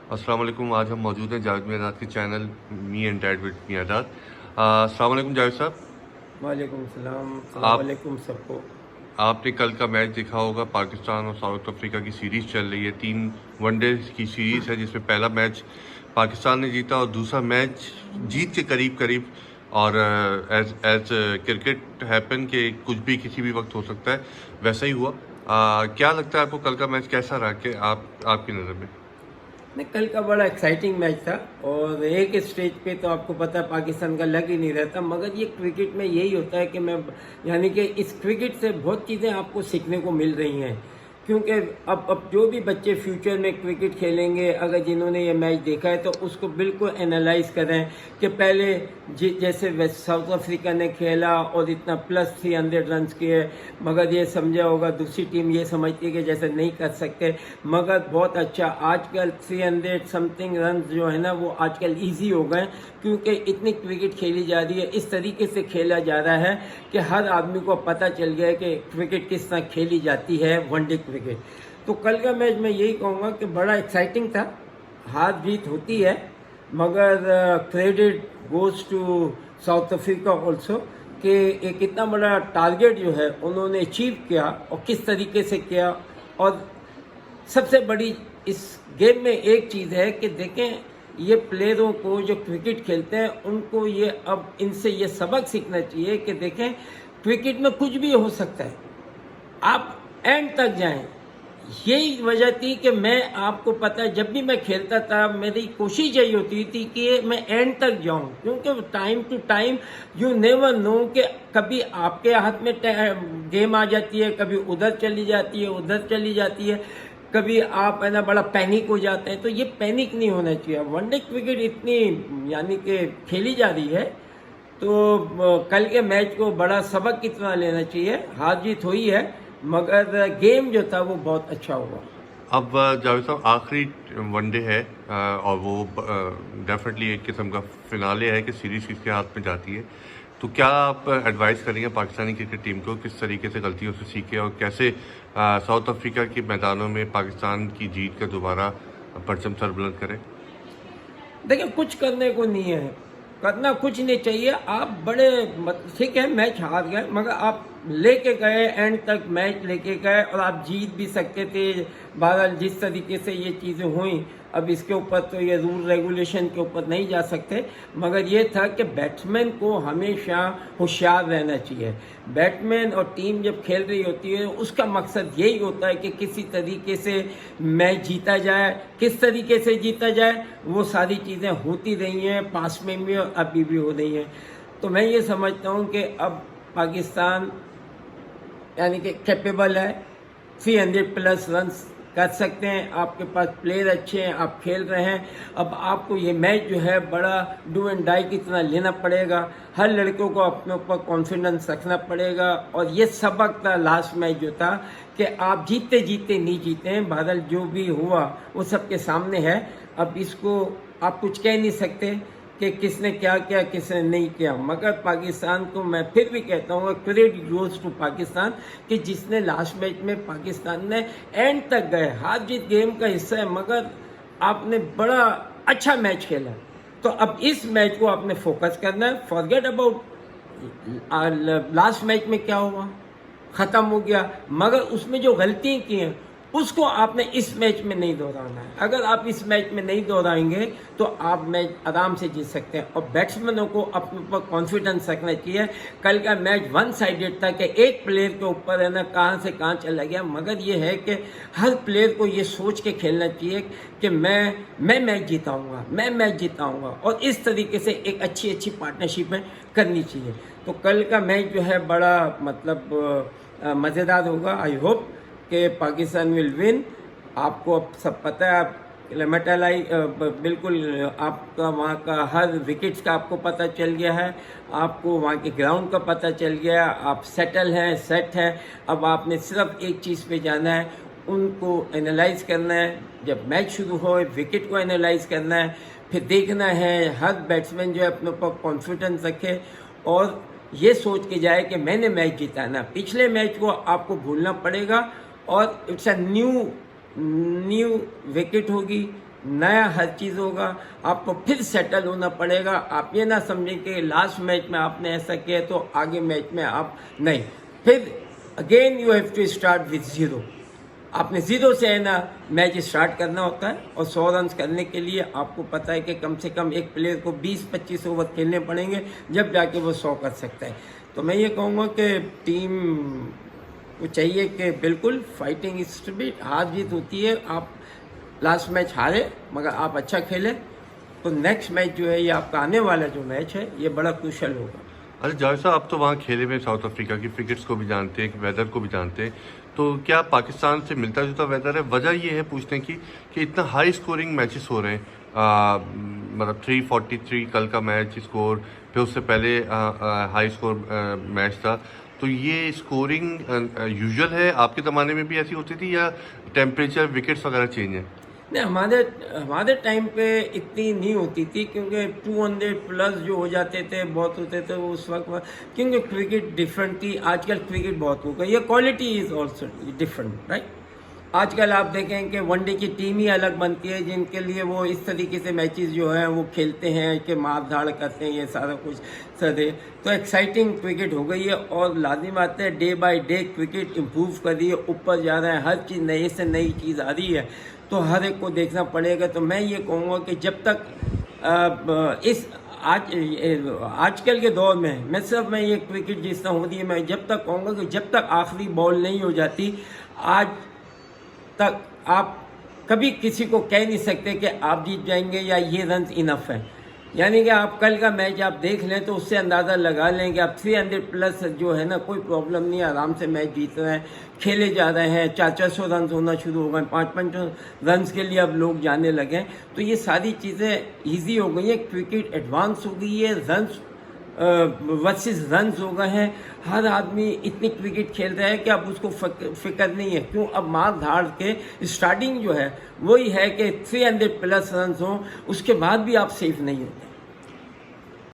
अस्सलाम वालेकुम। आज हम मौजूद हैं जावेद मियादाद के channel me and dad with my dad. अस्सलाम वालेकुम जावेद साहब। वालेकुम सलाम, अस्सलाम आप वालेकुम सबको। आपने कल का मैच देखा होगा। पाकिस्तान और साउथ अफ्रीका की सीरीज़ चल रही है। 3 वनडे की सीरीज़ है जिसमें पहला मैच पाकिस्तान ने जीता और दूसरा मैच जीत के करीब करीब। और एज एज क्रिकेट हैपन के कुछ भी किसी भी वक्त हो सकता है, वैसा ही हुआ। क्या लगता है आपको कल का मैच कैसा रहा कि आपकी नज़र में? नहीं, कल का बड़ा एक्साइटिंग मैच था और एक स्टेज पे तो आपको पता है पाकिस्तान का लग ही नहीं रहता, मगर ये क्रिकेट में यही होता है कि मैं यानी कि इस क्रिकेट से बहुत चीज़ें आपको सीखने को मिल रही हैं। क्योंकि अब जो भी बच्चे फ्यूचर में क्रिकेट खेलेंगे, अगर जिन्होंने ये मैच देखा है तो उसको बिल्कुल एनालाइज करें कि पहले जैसे वेस्ट साउथ अफ्रीका ने खेला और इतना प्लस 300 रन किए, मगर ये समझा होगा दूसरी टीम ये समझती है कि जैसे नहीं कर सकते, मगर बहुत अच्छा आजकल 300 समथिंग रन जो है ना वो आजकल इजी हो गए, क्योंकि इतनी क्रिकेट खेली जा रही है, इस तरीके से खेला जा रहा है कि हर आदमी को पता चल गया है कि क्रिकेट किस तरह खेली जाती है, वनडे क्रिकेट। तो कल का मैच मैं यही कहूँगा कि बड़ा एक्साइटिंग था। हार जीत होती है, मगर credit goes to South Africa also कि एक इतना बड़ा टारगेट जो है उन्होंने अचीव किया और किस तरीके से किया। और सबसे बड़ी इस गेम में एक चीज़ है कि देखें, ये प्लेयरों को जो क्रिकेट खेलते हैं उनको ये अब इनसे ये सबक सीखना चाहिए कि देखें क्रिकेट में कुछ भी हो सकता है, आप एंड तक जाएं। यही वजह थी कि मैं आपको पता है जब भी मैं खेलता था मेरी कोशिश यही होती थी कि मैं एंड तक जाऊं, क्योंकि time to time you never know कि कभी आपके हाथ में गेम आ जाती है, कभी उधर चली जाती है, उधर चली जाती है, कभी आप है ना बड़ा पैनिक हो जाते हैं। तो ये पैनिक नहीं होना चाहिए। वनडे क्रिकेट इतनी यानी कि खेली जा रही है, तो कल के मैच को बड़ा सबक कितना लेना चाहिए। हार जीत हुई है, मगर गेम जो था वो बहुत अच्छा हुआ। अब जावेद साहब, आखिरी वनडे है और वो डेफिनेटली एक किस्म का फिनाले है कि सीरीज किसके हाथ में जाती है। तो क्या आप एडवाइस करेंगे पाकिस्तानी क्रिकेट टीम को किस तरीके से गलतियों से सीखे और कैसे साउथ अफ्रीका के मैदानों में पाकिस्तान की जीत का दोबारा परचम सर बुलंद करें? देखिए, कुछ करने को नहीं है, करना कुछ नहीं चाहिए। आप बड़े ठीक है मैच हार गए, मगर आप लेके गए एंड तक, मैच लेके गए और आप जीत भी सकते थे। बहरहाल जिस तरीके से ये चीज़ें हुई, अब इसके ऊपर तो ये रूल रेगुलेशन के ऊपर नहीं जा सकते, मगर ये था कि बैट्समैन को हमेशा होशियार रहना चाहिए। बैट्समैन और टीम जब खेल रही होती है उसका मकसद यही होता है कि किसी तरीके से मैच जीता जाए। किस तरीके से जीता जाए वो सारी चीज़ें होती रही हैं पास में भी और अभी भी हो रही हैं। तो मैं ये समझता हूँ कि अब पाकिस्तान यानी कि कैपेबल है, 300 प्लस रन्स कर सकते हैं, आपके पास प्लेयर अच्छे हैं, आप खेल रहे हैं। अब आपको ये मैच जो है बड़ा डू एंड डाई की तरह लेना पड़ेगा। हर लड़कों को अपने ऊपर कॉन्फिडेंस रखना पड़ेगा। और ये सबक था लास्ट मैच जो था कि आप जीतते जीतते नहीं जीते हैं। बहरहाल जो भी हुआ वो सबके सामने है। अब इसको आप कुछ कह नहीं सकते कि किसने क्या किया किसने नहीं किया, मगर पाकिस्तान को मैं फिर भी कहता हूँ क्रेडिट गोज टू पाकिस्तान कि जिसने लास्ट मैच में पाकिस्तान ने एंड तक गए। हार जीत गेम का हिस्सा है, मगर आपने बड़ा अच्छा मैच खेला। तो अब इस मैच को आपने फोकस करना है। फॉरगेट अबाउट लास्ट मैच में क्या हुआ, ख़त्म हो गया, मगर उसमें जो गलतियाँ की हैं उसको आपने इस मैच में नहीं दोहराना है। अगर आप इस मैच में नहीं दोहराएंगे तो आप मैच आराम से जीत सकते हैं। और बैट्समैनों को अपने ऊपर कॉन्फिडेंस रखना चाहिए। कल का मैच वन साइडेड था कि एक प्लेयर के ऊपर है ना कहाँ से कहाँ चला गया, मगर ये है कि हर प्लेयर को ये सोच के खेलना चाहिए कि मैं मैच जिताऊँगा, मैं मैच जिताऊँगा, और इस तरीके से एक अच्छी पार्टनरशिप में करनी चाहिए। तो कल का मैच जो है बड़ा मतलब मज़ेदार होगा। आई होप कि पाकिस्तान विल विन। आपको अब सब पता है, आप लेमेटालाई बिल्कुल आपका वहाँ का हर विकेट्स का आपको पता चल गया है, आपको वहाँ के ग्राउंड का पता चल गया, आप सेटल हैं, सेट हैं। अब आपने सिर्फ एक चीज़ पे जाना है, उनको एनालाइज करना है। जब मैच शुरू हो विकेट को एनालाइज करना है, फिर देखना है हर बैट्समैन जो है अपने ऊपर कॉन्फिडेंस रखे और ये सोच के जाए कि मैंने मैच जीताना। पिछले मैच को आपको भूलना पड़ेगा और इट्स अ न्यू विकेट होगी, नया हर चीज़ होगा, आपको फिर सेटल होना पड़ेगा। आप ये ना समझें कि लास्ट मैच में आपने ऐसा किया तो आगे मैच में आप नहीं, फिर again you have to start with zero. आपने ज़ीरो से है ना मैच स्टार्ट करना होता है, और 100 रन करने के लिए आपको पता है कि कम से कम एक प्लेयर को 20-25 ओवर खेलने पड़ेंगे, जब जाके वो 100 कर सकता है। तो मैं ये कहूँगा कि टीम को चाहिए कि बिल्कुल फाइटिंग स्पिरिट, हार जीत होती है, आप लास्ट मैच हारे मगर आप अच्छा खेले तो नेक्स्ट मैच जो है ये आपका आने वाला जो मैच है ये बड़ा क्रूशल होगा। अरे जावेद साहब, आप तो वहाँ खेले में साउथ अफ्रीका की क्रिकेट्स को भी जानते हैं, वेदर को भी जानते हैं, तो क्या पाकिस्तान से मिलता जुलता वेदर है? वजह ये है पूछने की कि इतना हाई स्कोरिंग मैचेस हो रहे हैं, मतलब 343 कल का मैच स्कोर, फिर उससे पहले हाई स्कोर मैच था, तो ये स्कोरिंग यूजुअल है? आपके ज़माने में भी ऐसी होती थी या टेम्परेचर विकेट्स वगैरह चेंज है? नहीं, हमारे टाइम पे इतनी नहीं होती थी, क्योंकि 200 प्लस जो हो जाते थे बहुत होते थे उस वक्त, क्योंकि क्रिकेट डिफरेंट थी। आजकल क्रिकेट बहुत हो गई, ये quality is also different, right. आजकल आप देखें कि वनडे की टीम ही अलग बनती है, जिनके लिए वो इस तरीके से मैचेस जो हैं वो खेलते हैं कि मार धाड़ करते हैं, ये सारा कुछ सदे। तो एक्साइटिंग क्रिकेट हो गई है, और लाजिम बात है day by day cricket improve कर रही है, ऊपर जा रहा है, हर चीज़ नई से नई चीज़ आ रही है, तो हर एक को देखना पड़ेगा। तो मैं ये कहूँगा कि जब तक इस आजकल के दौर में मैं ये क्रिकेट जिस तरह हो रही है, मैं जब तक कहूँगा कि जब तक आखिरी बॉल नहीं हो जाती, आज तक आप कभी किसी को कह नहीं सकते कि आप जीत जाएंगे या ये रन इनफ है। यानी कि आप कल का मैच आप देख लें तो उससे अंदाज़ा लगा लें कि आप 300 प्लस जो है ना, कोई प्रॉब्लम नहीं है, आराम से मैच जीत रहे हैं, खेले जा रहे हैं, 400 रन होना शुरू हो गए, 500 रन के लिए अब लोग जाने लगे हैं। तो ये सारी चीज़ें ईजी हो गई हैं, क्रिकेट एडवांस हो गई है, रन्स वर्सेस रन्स हो गए हैं, हर आदमी इतनी क्रिकेट खेल रहा है कि अब उसको फिक्र नहीं है। क्यों? अब मार धाड़ के स्टार्टिंग जो है वही है कि 300 प्लस रन्स हों, उसके बाद भी आप सेफ नहीं होते।